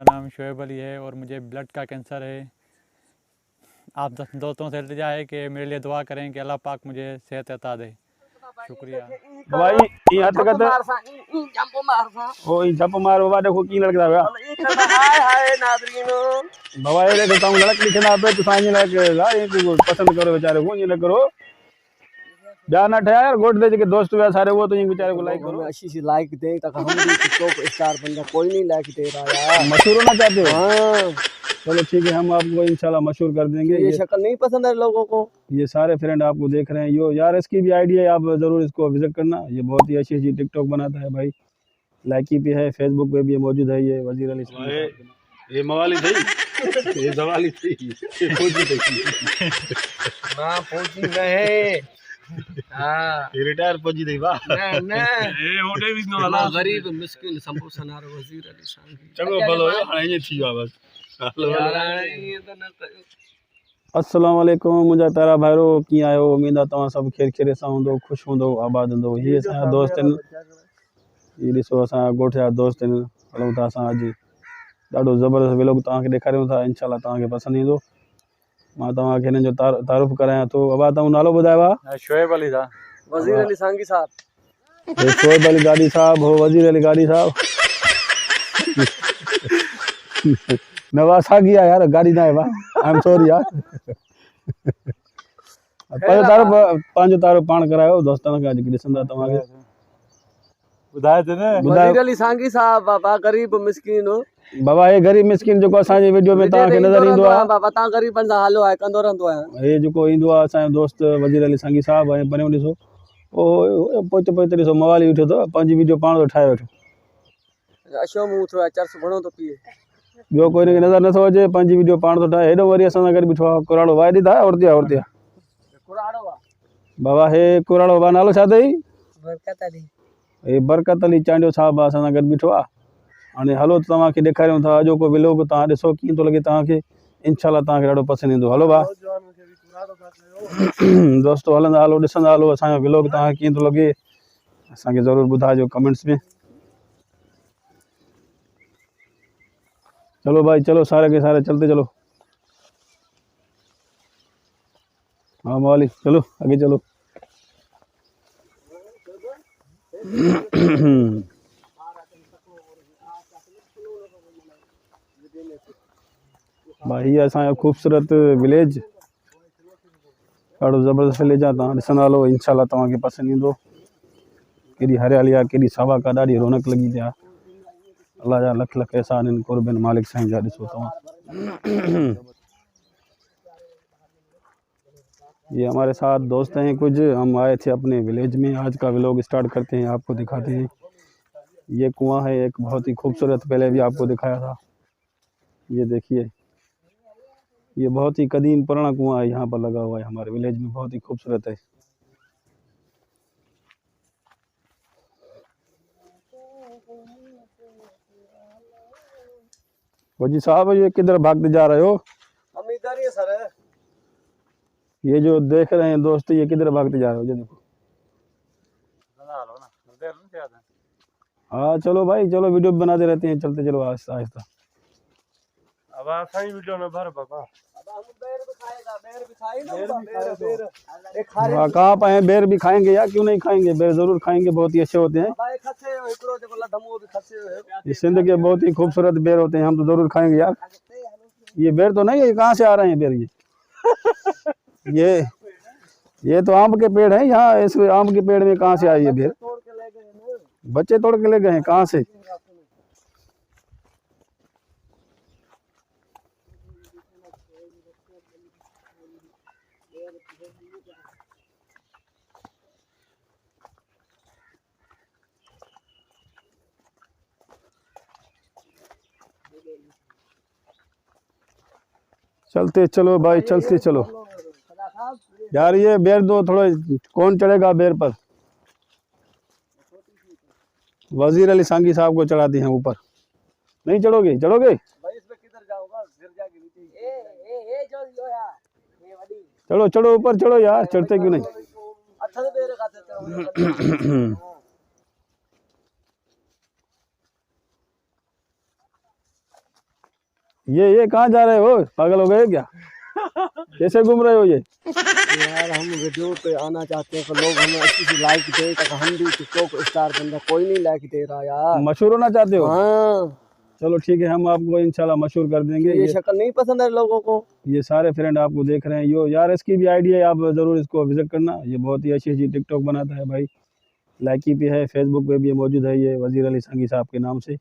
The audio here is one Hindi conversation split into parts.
मेरा नाम शोएब अली है और मुझे ब्लड का कैंसर है। आप दोस्तों से इल्तिजा है कि मेरे लिए दुआ करें कि अल्लाह पाक मुझे सेहत अता दे। शुक्रिया भाई ई हाथ करते ओ ई जप मार बाबा देखो की लड़का है हाय हाय नादरीनो बाबा ये देखो तुम लड़क लिखना पे तो सानी लड़क ला ये को पसंद करो बेचारे को ये न करो जा ना ठया यार गोट दे के दोस्त वे सारे वो तो ये बेचारे को लाइक करो अच्छी सी लाइक दे तक हम भी टॉप स्टार बन जा कोई नहीं लाइक दे रहा यार मशहूर होना चाहते हो हाँ चलो ठीक है हम आपको इंशाल्लाह मशहूर कर देंगे ये शक्ल नहीं पसंद है लोगों को ये सारे फ्रेंड आपको देख रहे हैं यो यार इसकी भी आईडी है आप जरूर इसको विजिट करना ये बहुत ही अच्छी टिकटॉक बनाता है भाई लाइकी पे है फेसबुक पे भी मौजूद है ये वजीर अली ये मवाली थी ये जवाली थी ये फौजी थी ना फौजी नहीं हां ये रिटायर फौजी थी वाह ना ना ये होटे भी न वाला गरीब मिस्किन संबोसा नार वजीर अली सांगी चलो भलो हाणे ये थी बस हेलो ये तो ना अस्सलाम वालेकुम मुझा तारा भाइरो की आयो उम्मीद आहे तव्हां सभु खेर खेरे सां हूंदो ख़ुशि हूंदो आबाद हूंदो ये असांजा दोस्त आहिनि ये ॾिसो असांजा ॻोठ जा दोस्त आहिनि हलूं था असां अॼु ॾाढो ज़बरदस्त व्लॉग तव्हांखे ॾेखारियूं था इंशाल्लाह तव्हांखे पसंदि ईंदो मां तव्हांखे हिननि जो तारुफ़ करायां थो बाबा तव्हां नालो ॿुधायो आहे शोएब अली था वजीर अली सांगी साहब ये शोएब अली गाड़ी साहब हो वजीर अली गाड़ी साहब नवाज सागी आहे यार गाड़ी ना आहे वाह आई एम सॉरी यार पंहिंजो तारुफ़ पाण करायो दोस्तनि खे अॼु ॾिसंदा तव्हांखे ॿुधाए थे न वजीर अली सांगी साहब बाबा गरीब मिस्किन हो बाबा ये गरीब मिस्किन जो असांजे वीडियो में तव्हांखे नज़र ईंदो आहे बाबा तव्हां गरीब बंदा हालो आहे कंदो रहंदो आहे हे जेको ईंदो आहे असांजो दोस्त वजीर अली सांगी साहब ऐं परियों ॾिसो ओ पोइ पोइ ॾिसो मवाली वेठो अथव पंहिंजी वीडियो पाण थो ठाहे वेठो अशो मुंहुं थोड़ा चर्च घणो थो पीए ॿियो कोई हिनखे नज़र नथो अचे पंहिंजी वीडियो पाण थो ठाहे हेॾो वरी असां सां गॾु बीठो आहे कुराड़ो वाए ॾींदा औरतिया औरतिया कुराड़ो आहे बाबा हे कुराड़ो बा नालो छा अथई बरकत अली हे बरकत अली चांडियो साहब असां सां गॾु बीठो आहे हाणे हलो तव्हांखे ॾेखारियूं था अॼोको व्लॉग तव्हां ॾिसो कीअं थो लॻे तव्हांखे इंशाल्लाह तव्हांखे ॾाढो पसंदि ईंदो हलो भाउ दोस्तो हलंदा हलो ॾिसंदा हलो असांजो व्लॉग तव्हांखे कीअं थो लॻे असांखे ज़रूरु ॿुधाइजो कमेंट्स में चलो भाई चलो सारे के सारे चलते चलो हाँ मौली चलो आगे चलो भाई ये असांजो खूबसूरत विलेज ॾाढो ज़बरदस्त विलेज आहे तव्हां ॾिसंदा हलो इंशाल्लाह तव्हांखे पसंदि ईंदो केॾी हरियाली आहे केॾी सावा का ॾाढी रौनक लॻी पई आहे अल्लाह जा लख लख एहसान आहिनि कुर्बन मालिक साईं जा ॾिसो तव्हां ये हमारे साथ दोस्त हैं कुछ हम आए थे अपने विलेज में आज का व्लॉग स्टार्ट करते हैं आपको दिखाते हैं ये कुआं है एक बहुत ही खूबसूरत पहले भी आपको दिखाया था ये देखिए ये बहुत ही कदीम पुराना कुआं है यहाँ पर लगा हुआ है हमारे विलेज में बहुत ही खूबसूरत है वजी साहब ये किधर भागते जा रहे हो हम इधर ही सर ये जो देख रहे हैं दोस्त ये किधर भागते जा रहे हो ये देखो हाँ चलो भाई चलो वीडियो बनाते रहते हैं चलते चलो आहिस्ता आहिस्ता अब सही वीडियो में भर बाबा अब हम बेर भी खाएगा बेर भी खाएगा बेर एक खा हाँ कहाँ पाए बेर भी खाएंगे या क्यों नहीं खाएंगे बेर जरूर खाएंगे बहुत ही अच्छे होते हैं भाई खसे एकरो जो बोला धमो भी खसे है ये सिंध के बहुत ही खूबसूरत बेर होते हैं हम तो जरूर खाएंगे यार ये बेर तो नहीं है कहाँ से आ रहे हैं बेर ये तो आम के पेड़ है यहाँ इस आम के पेड़ में कहाँ से आई है बेर तोड़ के ले गए बच्चे तोड़ के ले गए हैं कहाँ से चलते चलो भाई चलते चलो यार ये बेर दो थोड़ा कौन चढ़ेगा बेर पर वजीर अली सांगी साहब को चढ़ाते हैं ऊपर नहीं चढ़ोगे चढ़ोगे भाई इसमें किधर जाओगा गिर जाएगी नीचे ए जो यार ये वाली चलो चढ़ो ऊपर चढ़ो यार चढ़ते क्यों नहीं अच्छा से बेर खाते ये कहाँ जा रहे हो, पागल हो गए क्या? कैसे घूम रहे हो ये? यार हम वीडियो पे आना चाहते हैं, पर लोग हमें अच्छी सी लाइक दे, ताकि हम भी टिकटॉक स्टार बन, कोई नहीं लाइक दे रहा यार। मशहूर होना चाहते हो? हाँ, चलो ठीक है, हम आपको इंशाल्लाह मशहूर कर देंगे। ये शक्ल नहीं पसंद है लोगों को। ये सारे फ्रेंड आपको देख रहे हैं, यो यार इसकी भी आईडी है, आप ज़रूर इसको विजिट करना। ये बहुत ही अच्छी अच्छी टिकटॉक बनाता है भाई, लाइकी पे है, फेसबुक पे भी मौजूद है, ये वज़ीर अली सांगी साहब के नाम से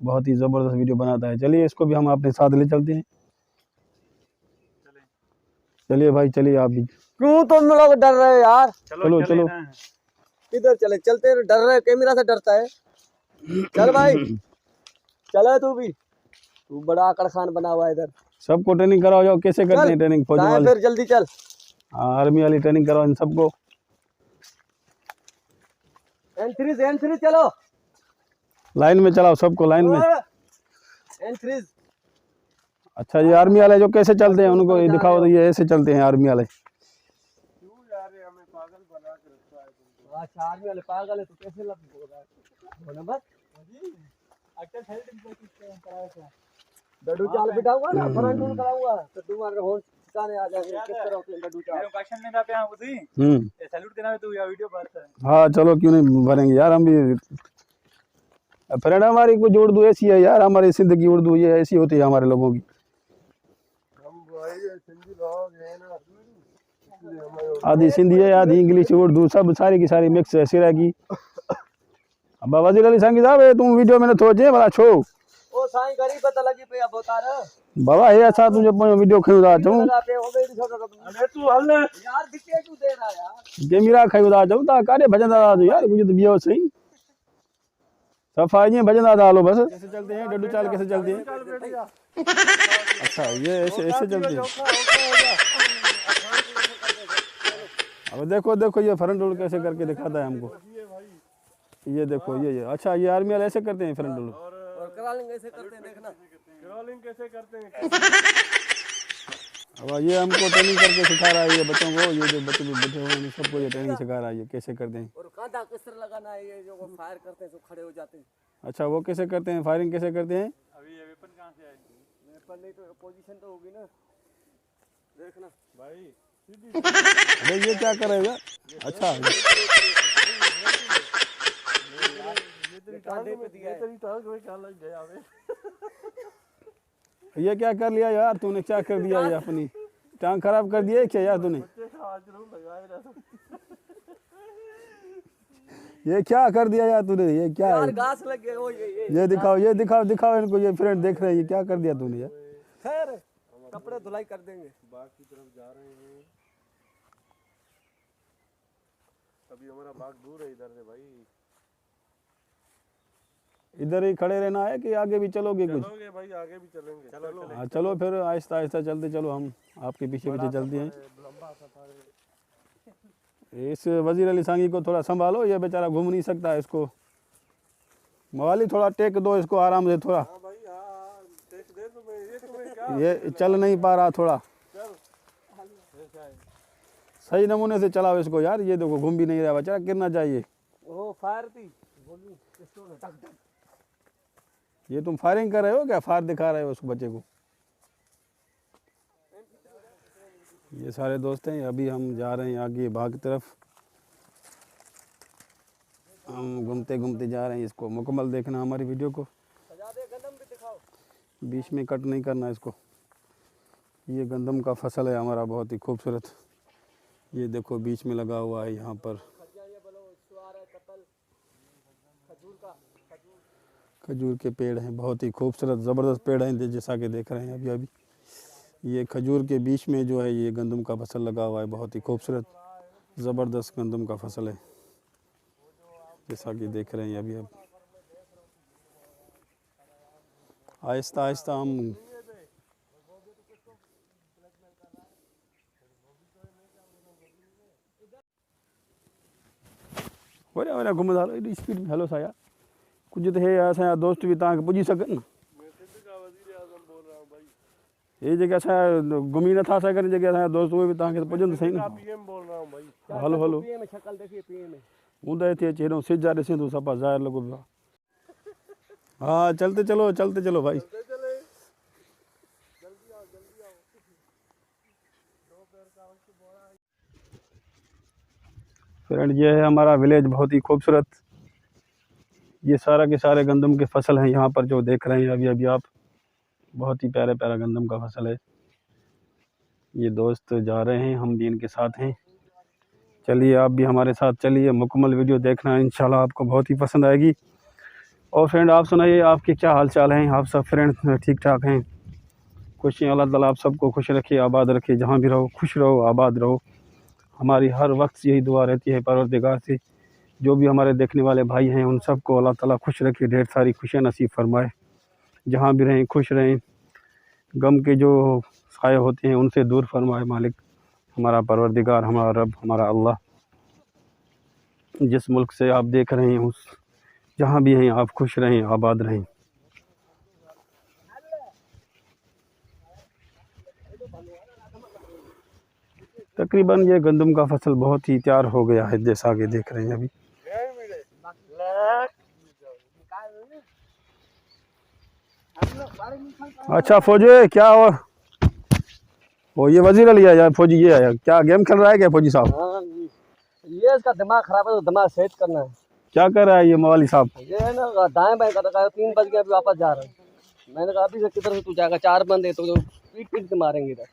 बहुत ही ज़बरदस्त वीडियो बनाता है। चलिए इसको भी हम अपने साथ ले चलते हैं। चलिए भाई, चलिए आप भी। क्यों तुम लोग डर रहे हो यार? चलो चलो किधर चले? चलते हैं, डर रहे, कैमरा से डरता है। चल भाई, चले तू भी, तू बड़ा आकड़ खान बना हुआ है इधर। सबको ट्रेनिंग कराओ, जाओ कैसे करते हैं ट्रेनिंग फौजी वाली। फिर जल्दी चल। आर्मी वाली ट्रेनिंग कराओ इन सबको। N3 चलो, लाइन में चलाओ सबको, लाइन में। N3। अच्छा, ये आर्मी वाले जो कैसे चलते हैं उनको ये दिखाओ, तो ये ऐसे चलते हैं आर्मी वाले। अच्छा, आर्मी वाले पागल है, तो कैसे लग रहा है बस। डड्डू चाल बिठाऊंगा ना, फ्रंट रूल कराऊंगा, तो तुम्हारे होश ठिकाने आ जाएंगे। किस तरह होते हैं डड्डू चाल? क्वेश्चन नहीं पे उसी सैल्यूट देना है, तू या वीडियो पर। हाँ चलो, क्यों नहीं भरेंगे यार, हम भी फ्रेंड हमारी कुछ उर्दू ऐसी है यार, हमारी सिंध की उर्दू ये ऐसी होती है हमारे लोगों की। आधी सिंधी है, आधी इंग्लिश, उर्दू, सब सारी की सारी मिक्स है सिरा की। अब वज़ीर अली सांगी साहब, तुम वीडियो में थो जे भला छो ओ साईं गरीब पता लगी पे अब बता रहा बाबा हे असा तुझे वीडियो खयुदा चऊं। अरे तू हल यार, दिखे तू दे रहा यार, कैमरा खयुदा चऊं ता काडे भजंदा था यार, मुझे तो बियो सही सफाई भजंदा था। हलो बस। कैसे चलते हैं डड्डू चाल, कैसे चलते हैं? अच्छा, ये ऐसे ऐसे चलते हैं। अब देखो देखो ये फ्रंट रोल कैसे करके दिखाता है हमको। ये देखो ये अच्छा, ये आर्मी वाले ऐसे करते हैं फ्रंट रोल। और क्रॉलिंग कैसे करते हैं देखना, क्रॉलिंग कैसे करते हैं। अब ये हमको ट्रेनिंग करके सिखा रहा है ये बच्चों को, ये जो बच्चे बैठे हुए हैं सबको ये ट्रेनिंग सिखा रहा है, ये कैसे करते हैं। और कांधा किस तरह लगाना है, ये जो फायर करते हैं तो खड़े हो जाते हैं। अच्छा, वो कैसे करते हैं, फायरिंग कैसे करते हैं? अभी ये वेपन कहाँ से आए? वेपन नहीं तो पोजीशन तो होगी ना, देखना भाई। अरे ये क्या कर रहे हैं? अच्छा, ये क्या कर लिया यार तूने, क्या कर दिया ये, अपनी टांग खराब कर दिया क्या यार तूने? ये क्या कर दिया यार तूने, ये क्या है? घास लग गए वो, ये दिखाओ, ये दिखाओ, दिखाओ इनको, ये फ्रेंड देख रहे हैं, ये क्या कर दिया तूने यार? खैर कपड़े धुलाई कर देंगे। बाग की तरफ जा रहे हैं, अभी हमारा बाग दूर है इधर से भाई। इधर ही खड़े रहना है कि आगे भी चलोगे? कुछ चलोगे भाई, आगे भी चलेंगे। चलो हाँ चलो फिर आहिस्ता आहिस्ता चलते चलो, हम आपके पीछे पीछे चलते हैं। लंबा सफर है। इस वज़ीर अली सांगी को थोड़ा संभालो, ये बेचारा घूम नहीं सकता, इसको मवाली थोड़ा टेक दो इसको आराम से थोड़ा। हाँ भाई, हाँ टेक दे तुम्हें, ये तुम्हें क्या, ये चल नहीं पा रहा थोड़ा, सही नमूने से चलाओ इसको यार। ये देखो घूम भी नहीं रहा बेचारा, गिरना चाहिए। वो फायर थी, गोली पिस्तौल टक टक। ये तुम फायरिंग कर रहे हो क्या, फायर दिखा रहे हो उस बच्चे को? ये सारे दोस्त हैं, अभी हम जा रहे हैं आगे बाग की तरफ। हम घूमते घूमते जा रहे हैं, इसको मुकम्मल देखना हमारी वीडियो को, सजा दे, गंदम भी दिखाओ। बीच में कट नहीं करना इसको। ये गंदम का फसल है हमारा, बहुत ही खूबसूरत। ये देखो बीच में लगा हुआ है यहाँ पर खजूर के पेड़ हैं, बहुत ही खूबसूरत ज़बरदस्त पेड़ हैं जैसा कि देख रहे हैं अभी अभी। ये खजूर के बीच में जो है ये गंदम का फसल लगा हुआ है, बहुत ही खूबसूरत ज़बरदस्त गंदम का फसल है जैसा कि देख रहे हैं अभी अब। आहिस्ता आहिस्ता हम हो घुमंदा एॾी स्पीड में हलो सा यार, कुछ तो है असांजा दोस्त भी तव्हांखे पुॼी सघनि न। ये जगह असां घुमी नथा सघनि, जेके असांजा दोस्त उहे बि तव्हांखे पुॼनि सही न। हलो हलो, हूंदा हिते अची हेॾो सिज आहे, ॾिसे थो सफ़ा ज़ाहिर लॻो पियो आहे। हाँ चलते चलो भाई। फ्रेंड ये है हमारा विलेज, बहुत ही खूबसूरत। ये सारा के सारे गंदम के फसल हैं यहाँ पर जो देख रहे हैं अभी अभी आप। बहुत ही प्यारा प्यारा गंदम का फसल है। ये दोस्त जा रहे हैं, हम भी इनके साथ हैं। चलिए आप भी हमारे साथ चलिए, मुकम्मल वीडियो देखना, इंशाल्लाह आपको बहुत ही पसंद आएगी। और फ्रेंड आप सुनाइए, आपके क्या हाल चाल हैं? आप सब फ्रेंड ठीक ठाक हैं? खुश हैं? अल्लाह ताला आप सबको खुश रखे, आबाद रखे, जहाँ भी रहो खुश रहो, आबाद रहो। हमारी हर वक्त यही दुआ रहती है परवरदिगार से, जो भी हमारे देखने वाले भाई हैं उन सबको अल्लाह ताला खुश रखे, ढेर सारी खुशियाँ नसीब फरमाए। जहाँ भी रहें खुश रहें, गम के जो साए होते हैं उनसे दूर फरमाए मालिक हमारा परवरदिगार, हमारा रब, हमारा अल्लाह। जिस मुल्क से आप देख रहे हैं उस जहाँ भी हैं आप खुश रहें, आबाद रहें। तकरीबन ये गंदम का फसल बहुत ही तैयार हो गया है, जैसा कि देख रहे हैं अभी। अच्छा फौजी क्या हो? वो ये वजीर अली आया, फौजी ये आया, क्या गेम खेल रहा है क्या फौजी साहब? हाँ जी, ये इसका दिमाग खराब है तो दिमाग सही करना है। क्या कर रहा है ये मवाली साहब? ये है ना दाएं बाएं का 3 बज गया, अभी वापस जा रहा है। मैंने कहा अभी से किधर से तू जाएगा, 4 बंदे तो पीट पीट के मारेंगे इधर।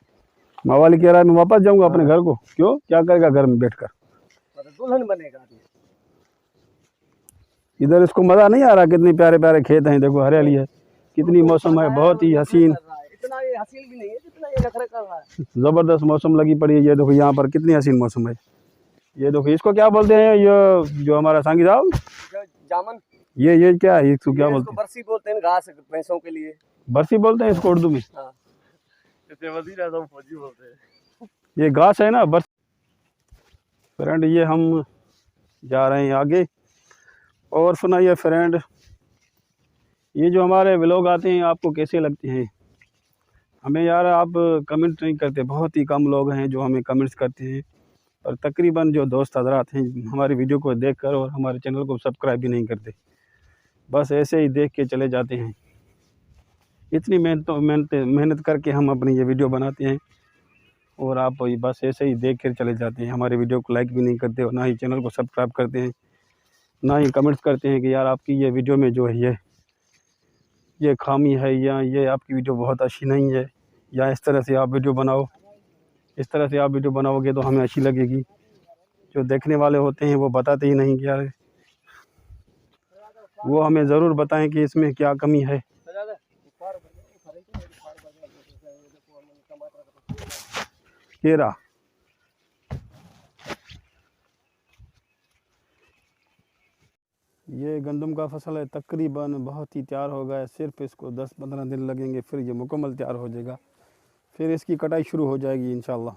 मवाली कह रहा है मैं वापस जाऊंगा अपने घर को। क्यों, क्या करेगा घर में बैठकर? दुल्हन बनेगा अभी। इधर इसको मज़ा नहीं आ रहा? कितने प्यारे प्यारे खेत हैं, देखो हरियाली है, कितनी मौसम है बहुत ही हसीन। इतना ये हसीन भी नहीं है जितना ये नखरे कर रहा है। ज़बरदस्त मौसम लगी पड़ी है। ये देखो यहाँ पर कितनी हसीन मौसम है। ये देखो इसको क्या बोलते हैं, ये जो हमारा सांगी साहब, जामन। ये क्या है, इसको क्या बोलते हैं? बरसी बोलते हैं, घास भैंसों के लिए बरसी बोलते हैं इसको उर्दू में। हाँ। वजीर आज़म फौजी बोलते हैं। ये घास है ना बरसी। फ्रेंड ये हम जा रहे हैं आगे। और सुनाइए फ्रेंड, ये जो हमारे व्लॉग आते हैं आपको कैसे लगते हैं? हमें यार आप कमेंट नहीं करते, बहुत ही कम लोग हैं जो हमें कमेंट्स करते हैं। और तकरीबन जो दोस्त हजरात हैं हमारी वीडियो को देखकर और हमारे चैनल को सब्सक्राइब भी नहीं करते, बस ऐसे ही देख के चले जाते हैं। इतनी मेहनत करके हम अपनी ये वीडियो बनाते हैं और आप बस ऐसे ही देख कर चले जाते हैं, हमारे वीडियो को लाइक भी नहीं करते और ना ही चैनल को सब्सक्राइब करते हैं, ना ही कमेंट्स करते हैं कि यार आपकी ये वीडियो में जो है ये खामी है, या ये आपकी वीडियो बहुत अच्छी नहीं है, या इस तरह से आप वीडियो बनाओ, इस तरह से आप वीडियो बनाओगे तो हमें अच्छी लगेगी। जो देखने वाले होते हैं वो बताते ही नहीं कि यार, वो हमें ज़रूर बताएं कि इसमें क्या कमी है। केरा ये गंदम का फसल है, तकरीबन बहुत ही तैयार हो गया है। सिर्फ इसको 10-15 दिन लगेंगे, फिर ये मुकम्मल तैयार हो जाएगा, फिर इसकी कटाई शुरू हो जाएगी इंशाल्लाह।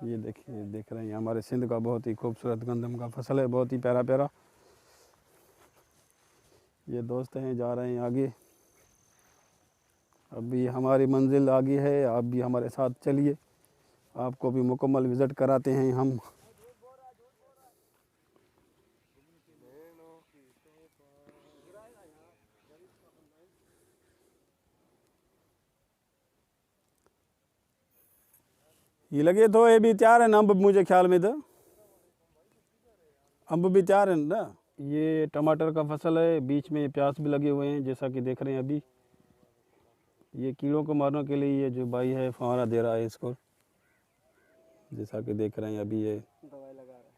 ये देखिए, देख रहे हैं हमारे सिंध का बहुत ही खूबसूरत गंदम का फसल है, बहुत ही प्यारा प्यारा। ये दोस्त हैं जा रहे हैं आगे, अभी हमारी मंजिल आगे है, आप भी हमारे साथ चलिए, आपको भी मुकम्मल विज़िट कराते हैं हम। ये लगे तो ये भी तैयार है ना अम्ब, मुझे ख्याल में तो अम्ब भी तैयार है ना। ये टमाटर का फसल है, बीच में प्याज भी लगे हुए हैं जैसा कि देख रहे हैं अभी। ये कीड़ों को मारने के लिए ये जो भाई है फवारा दे रहा है इसको, जैसा कि देख रहे हैं अभी। ये दवाई लगा रहा है,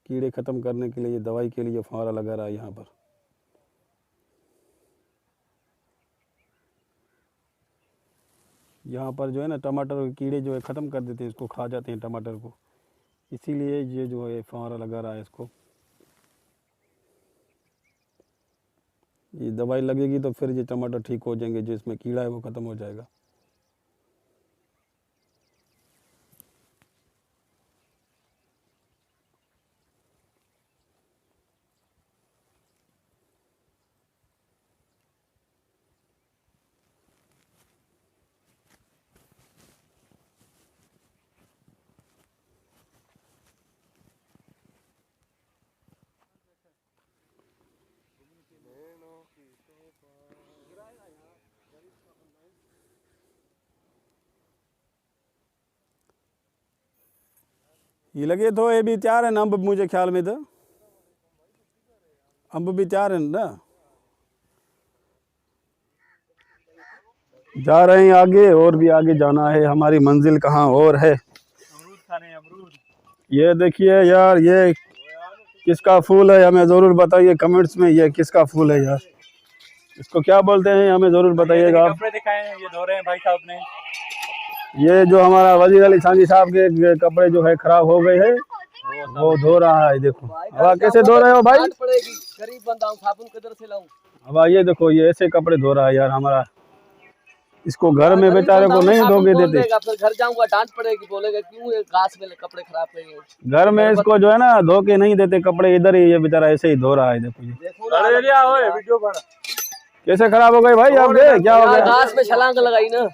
कीड़े ख़त्म करने के लिए ये दवाई के लिए फवारा लगा रहा है यहाँ पर। यहाँ पर जो है ना टमाटर के कीड़े जो है ख़त्म कर देते हैं, इसको खा जाते हैं टमाटर को, इसीलिए ये जो है फवारा लगा रहा है इसको। ये दवाई लगेगी तो फिर ये टमाटर ठीक हो जाएंगे, जो इसमें कीड़ा है वो ख़त्म हो जाएगा। ये लगे तो ये भी तैयार है ना, अंब मुझे ख्याल में तो अंब भी तैयार है ना। जा रहे हैं आगे, और भी आगे जाना है, हमारी मंजिल कहाँ और है। अमरूद खाने अमरूद। ये देखिए यार, ये किसका फूल है हमें ज़रूर बताइए कमेंट्स में, ये किसका फूल है यार, इसको क्या बोलते हैं हमें ज़रूर बताइएगा आप। कपड़े दिखाए हैं, ये धो रहे हैं भाई साहब ने। ये जो हमारा वजीर अली सांगी साहब के कपड़े जो है खराब हो गए हैं, वो धो रहा है। देखो अब कैसे धो रहे हो भाई, डांट पड़ेगी, गरीब बंदा हूँ, साबुन किधर से लाऊं। अब ये देखो ये ऐसे कपड़े धो रहा है यार हमारा, इसको घर में बेचारे को नहीं धोके देते। फिर घर जाऊंगा डांट पड़ेगी, बोलेगा क्यों ये घास में कपड़े खराब करेंगे। घर में इसको जो है ना धोके नहीं देते कपड़े, इधर ही ये बेचारा ऐसे ही धो रहा है। देखो ये वीडियो बना कैसे खराब हो गए भाई आपके, क्या हो गया? घास में छलांग लगाई ना।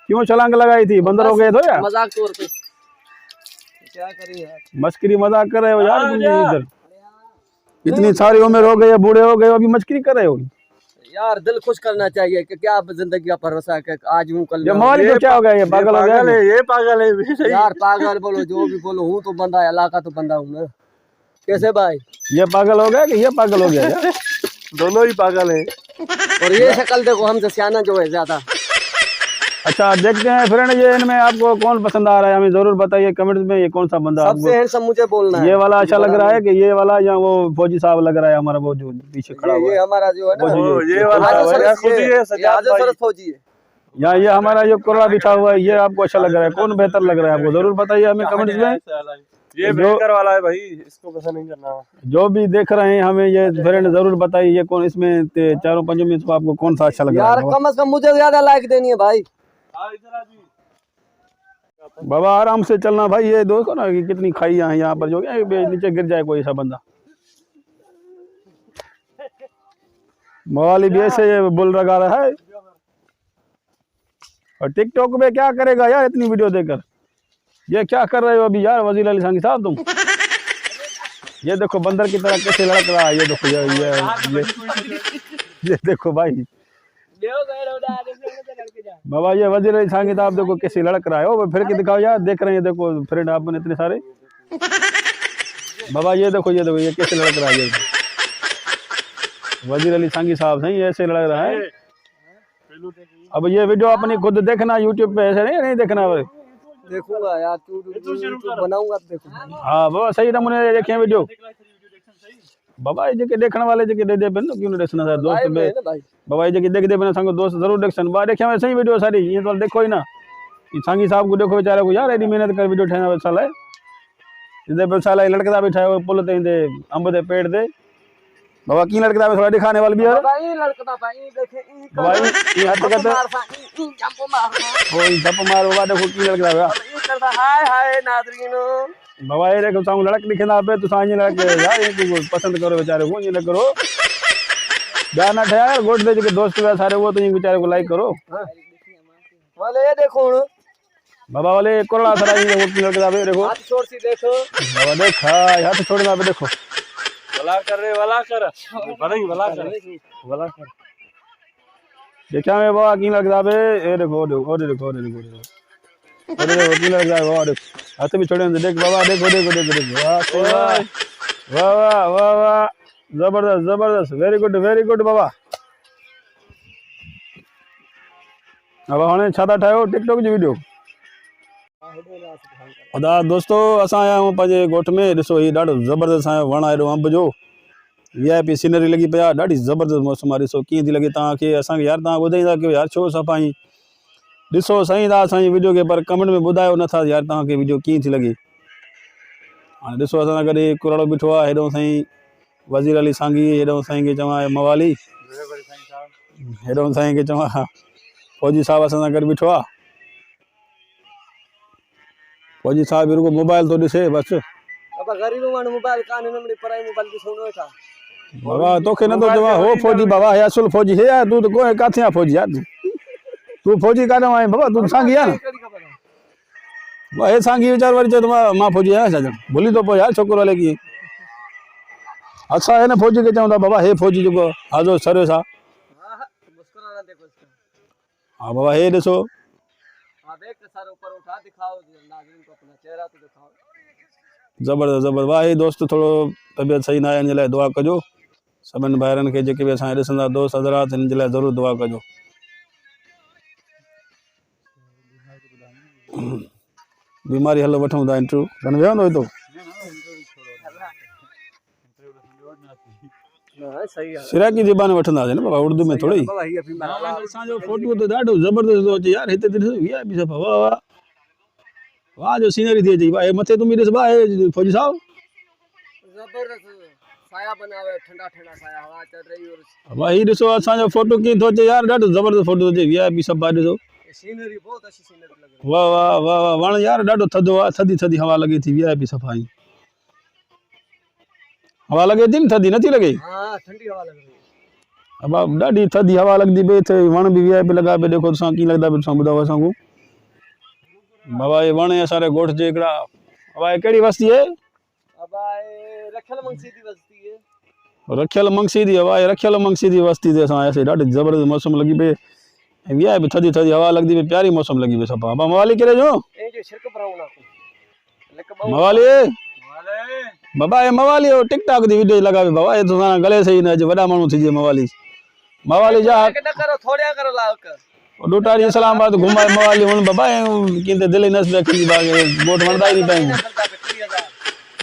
क्यों छलांग लगाई थी, बंदर हो गए थे यार? मजाक तौर पे क्या करें यार, मस्करी मजाक कर रहे हो यार तुम इधर, इतनी सारी उम्र हो गई है, बूढ़े हो गए, अभी मस्करी कर रहे हो यार। दिल खुश करना चाहिए कि क्या जिंदगी का भरोसा है, आज हूँ कल ये मौली को क्या हो गया, ये पागल हो गया? ये पागल है यार। पागल बोलो जो भी बोलो, हूँ तो बंदा है, अल्लाह का तो बंदा हूँ ना। कैसे भाई, ये पागल हो गया कि ये पागल हो गया यार? दोनों ही पागल है। और ये शक्ल देखो हमसे सियाना जो है ज्यादा। अच्छा देखते हैं फ्रेंड, ये इनमें आपको कौन पसंद आ रहा है हमें जरूर बताइए कमेंट्स में, ये कौन सा बंदा सबसे हैंडसम मुझे बोलना है। ये वाला अच्छा लग रहा है कि ये वाला, या वो फौजी साहब लग रहा है हमारा, वो जो पीछे खड़ा हुआ ये है हमारा जो है ना, ये वाला सरस फौजी है, या ये हमारा जो कोरा बिठा हुआ है, ये आपको अच्छा लग रहा है? कौन बेहतर लग रहा है आपको, जरूर बताइए हमें कमेंट्स में। ये बेहतर वाला है भाई, इसको पसंद नहीं करना। जो भी देख रहे हैं हमें ये फ्रेंड जरूर बताइए, ये कौन इसमें चारों पांचों में से आपको कौन सा अच्छा लग रहा यार। है? कम से कम मुझे ज्यादा लाइक देनी है भाई। बाबा आराम से चलना भाई, ये देखो ना कि कितनी खाइयां हैं यहाँ पर, जो नीचे गिर जाए कोई ऐसा बंदा। मवाली भी ऐसे बुल लगा रहा है, और टिकटॉक पे क्या करेगा यार इतनी वीडियो देकर? ये क्या कर रहे हो अभी यार वजीर अली सांगी साहब तुम? ये देखो बंदर की तरह कैसे लड़क रहा है, ये देखो ये देखो भाई बाबा, ये वजीर अली सांगी साहब देखो कैसे लड़क रहा है। ओ फिर के दिखाओ यार, देख रहे हैं देखो फ्रेंड आपने इतने सारे। बाबा ये देखो ये कैसे लड़क रहा है, ये वजीर अली सांगी साहब सही ऐसे लड़क रहा है। अब ये वीडियो अपनी खुद देखना यूट्यूब पे, ऐसे नहीं देखना भाई। देखूंगा यार, तू बनाऊंगा तो देखूंगा। हाँ बाबा सही नमूने देखे वीडियो बाबा, ये जगह देखने वाले जगह दे दे बिन क्यों देखना सर दोस्त बे बाबा, ये जगह देख दे बिना संग दोस्त जरूर देखसन बा देखिए मैं सही वीडियो सारी ये तो देखो ही ना। ये सांगी साहब को देखो बेचारे को यार, इतनी मेहनत कर वीडियो ठहना साला है, इधर पे साला लड़का बैठा है पुल ते दे अंब दे पेड़ दे बाबा, की लड़का थोड़ा दिखाने वाला भी है भाई। लड़का भाई देखे भाई ये हट करते ओए जप मार बाबा, देखो की लड़का है हाय हाय नादरीनो। बाबा ये देखो सामने लड़क दिखना पे तो सांगे लड़के यार इनको पसंद करो बेचारे को, ये न करो गाना ठहर गोट दे के दोस्त के सारे, वो तो ये बेचारे को लाइक करो। वाले ये देखो बाबा वाले कोरड़ा सारा ये देखो की लड़का है, देखो हाथ छोड़ सी देखो बाबा देख हाथ छोड़ना पे देखो भला कर रे, भला कर भला कर भला कर देखा मैं बाबा की लड़का पे, ये देखो देखो की लड़का है बाबा, देखो हाथ भी छोड़े देख बाबा, देखो वाह वाह वाह वाह वाह, जबरदस्त जबरदस्त, वेरी गुड बाबा। अब हाणे छा था ठाहियो टिकटॉक जी वीडियो। अदा दोस्तों असां आया आहियूं पंहिंजे ॻोठ में, ॾिसो हीउ ॾाढो ज़बरदस्त आहे वण आहे हेॾो अंब जो, VIP सीनरी लगी पे आहे, ॾाढी ज़बरदस्त मौसम आहे। ॾिसो कीअं थी लॻे तव्हांखे, असांखे यार तव्हां ॿुधाईंदा कयो यार छो सफ़ा ई ॾिसो साईं था असांजी वीडियो खे, पर कमेंट में ॿुधायो नथा यार तव्हांखे वीडियो कीअं थी लॻे। हाणे ॾिसो असां सां गॾु कुराड़ो बीठो आहे, हेॾो साईं वज़ीर अली सांगी, हेॾो साईं खे चवां मवाली, हेॾो साईं खे चवां फौजी साहब असां सां गॾु बीठो आहे। फौजी साहब रुगो मोबाइल तो ॾिसे बस। अब गरीब माण्हू मोबाइल कान्हे, नंढड़ी पढ़ाई मोबाइल ॾिसो न वेठा बाबा तोखे नथो चवां हो फौजी बाबा, हे असुल फौजी हे यार, तू तो कोई काथे आहे फौजी यार, तू फौजी कान आहे बाबा, तू सांगी आहे न वाह, हे सांगी वीचार वरी चए थो मां फौजी आहियां छा, भुली थो पोइ यार छोकिरो हले कीअं। असां हिन फौजी खे चऊं था बाबा हे फौजी जेको हाज़ो सर्विस आहे। हाँ बाबा हे ॾिसो, देख सर ऊपर उठा दिखाओ नाज़रीन को अपना चेहरा तो दिखाओ। ज़बरदस्त ज़बरदस्त भाई दोस्त थोड़ो तबियत सही ना आहे इन जे लाइ दुआ कजो सभिनि भाइरनि खे जेके बि असां ॾिसंदा दोस्त हज़रात हिन जे लाइ ज़रूरु दुआ कजो बीमारी हल वठूं था इंटरव्यू घणो वेहंदो हितो हाँ सही है सिराकी ज़बान वठंदासीं न बाबा उर्दू में थोड़ी बाबा हीअ बीमार आहे। असांजो फोटो त ॾाढो ज़बरदस्त थो अचे यार हिते ॾिस वीआईपी सफ़ा वाह वाह वाह जो सीनरी थी अचे भाई मथे तुम ॾिस भाई फौजी साहब जबरदस्त साया बनावे ठंडा ठंडा साया हवा चल रही और भाई ॾिसो असांजो फोटो कीअं थो अचे यार ॾाढो ज़बरदस्त फोटो थो अचे वीआईपी सफ़ा ॾिसो सीनरी बहुत अच्छी सीनरी लग रही वाह वाह वाह वाह वण यार ॾाढो थधो आहे थधी थधी हवा लॻे थी वीआईपी सफ़ा ई हवा लॻे थी न थधी नथी लॻे है। हाँ ठंडी हवा लग रही है अब ॾाढी थधी हवा लॻंदी पई थिए वण बि वीआईपी लॻा पिया देखो तव्हां कीअं लॻंदा पिया तव्हां ॿुधायो असांखे बाबा ये वण असांजे ॻोठ जे हिकिड़ा बाबा ये कहिड़ी वस्ती आहे अब आए रखल मंगसी दी बस्ती है रखियल मंगसीदी हवा रखियल मंगसीदी वस्ती ते असां आयासीं ॾाढी ज़बरदस्त मौसम लॻी पई ऐं वीआईपी थधी थधी हवा लॻंदी पई प्यारी मौसम लॻी पई सफ़ा बाबा मवाली केरे जो ए जो शिरक भरावना लक बहु मवाली बाबा ये मवाली हो टिकटॉक दी वीडियो लगा पे बाबा ये तो सां गले सही न अचे वॾा माण्हू थी जे मवाली जा के करो थोड़िया करो लाक डोटारी इस्लामाबाद घुमाए मवाली वण बाबा किंते दिल्ली नस में की बागे गोठ वणदा ही नहीं पाएंगे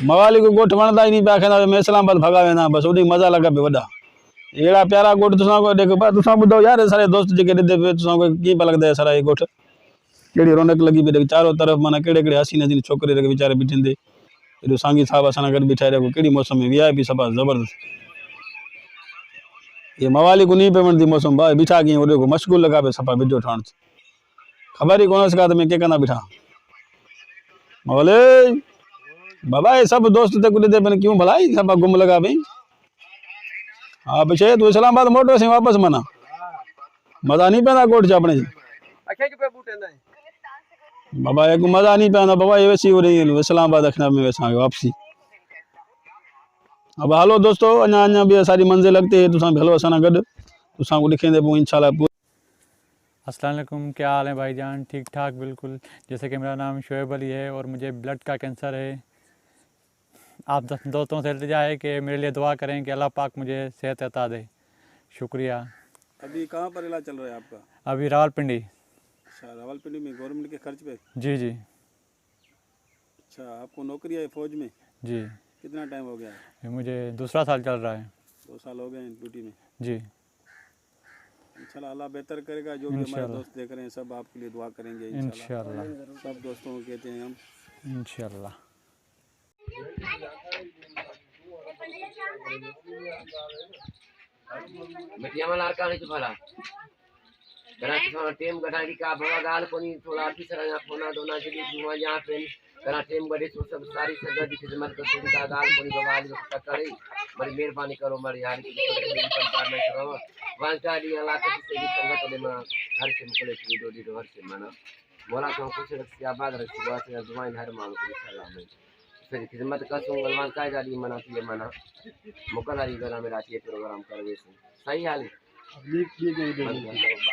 मवाली को गोठ वणदा ही नहीं पिया खेंदा मैं इस्लामाबाद भगा वेंदा बस उडी मजा लगा पे वॾा एड़ा प्यारा गोठ तुसां को देख बा तुसां ॿुधो यार सारे दोस्त जेके ॾिदे पे तुसां को की पिया लगदा सारा ये गोठ केड़ी रौनक लगी पे देख चारों तरफ माना केड़े केड़े हसीन हसीन छोकरे रखे बेचारे बिठिंदे एडो सांगी साहब असां गड बिठाए रखो केड़ी मौसम में वीआईपी सभा जबरदस्त ये मवाली को नहीं पे वणदी मौसम भाई बिठा की ओडे को मशगूल लगा पे सफा वीडियो ठाण खबर ही कोन सका मैं के कंदा बिठा मवाली बाबा ये सब दोस्त ते कुछ दे बन क्यों भलाई सब गुम लगा पे हां पीछे तू इस्लामाबाद मोटो से वापस मना मजा नहीं पैदा कोट जा अपने अखे के पे बूटे ना बाबा एक मजा नहीं पैदा बाबा ये वैसी हो रही है इस्लामाबाद अखना में वैसा वापसी अब हेलो दोस्तों अञा अञा भी सारी मंजिल लगते है तुसा हेलो असां गड तुसा को दिखेंदे पो इंशाल्लाह अस्सलाम वालेकुम, क्या हाल है भाईजान? ठीक ठाक बिल्कुल। जैसे कि मेरा नाम शोएब अली है और मुझे ब्लड का कैंसर है। आप दोस्तों से इल्तिजा है कि मेरे लिए दुआ करें कि अल्लाह पाक मुझे सेहत अता दे। शुक्रिया। अभी कहाँ पर इलाज चल रहा है आपका? अभी रावलपिंडी। अच्छा रावलपिंडी में गवर्नमेंट के खर्च पे? जी जी। अच्छा आपको नौकरी है फौज में? जी। कितना टाइम हो गया है? मुझे दूसरा साल चल रहा है। 2 साल हो गए हैं ड्यूटी में। जी इंशाल्लाह अल्लाह बेहतर करेगा। जो भी हमारे दोस्त देख रहे हैं सब आपके लिए दुआ करेंगे इंशाल्लाह। सब दोस्तों को कहते हैं हम इंशाल्लाह। मिटिया में लड़का नहीं चुपला करा थोड़ा टेम गठाई का भवा गाल कोनी थोड़ा ऑफिसर या फोना दोना के लिए जुआ यहां पे करा टेम गडे तो सब सारी सदा की खिदमत कर सुनी का गाल कोनी बवाल टकड़ी बड़ी मेहरबानी करो मारी यार की संसार में करो वांटा दी अल्लाह के से भी संगत में हर से मुकले वीडियो दी हर से माना मोला को कुछ रखिया बाद रखिया से दुआएं हर मांग इंशाल्लाह में फिर खिदमत का सुंगलवान का जाली मना की मना मुकलारी गला में रात ये प्रोग्राम करवे सही हाल है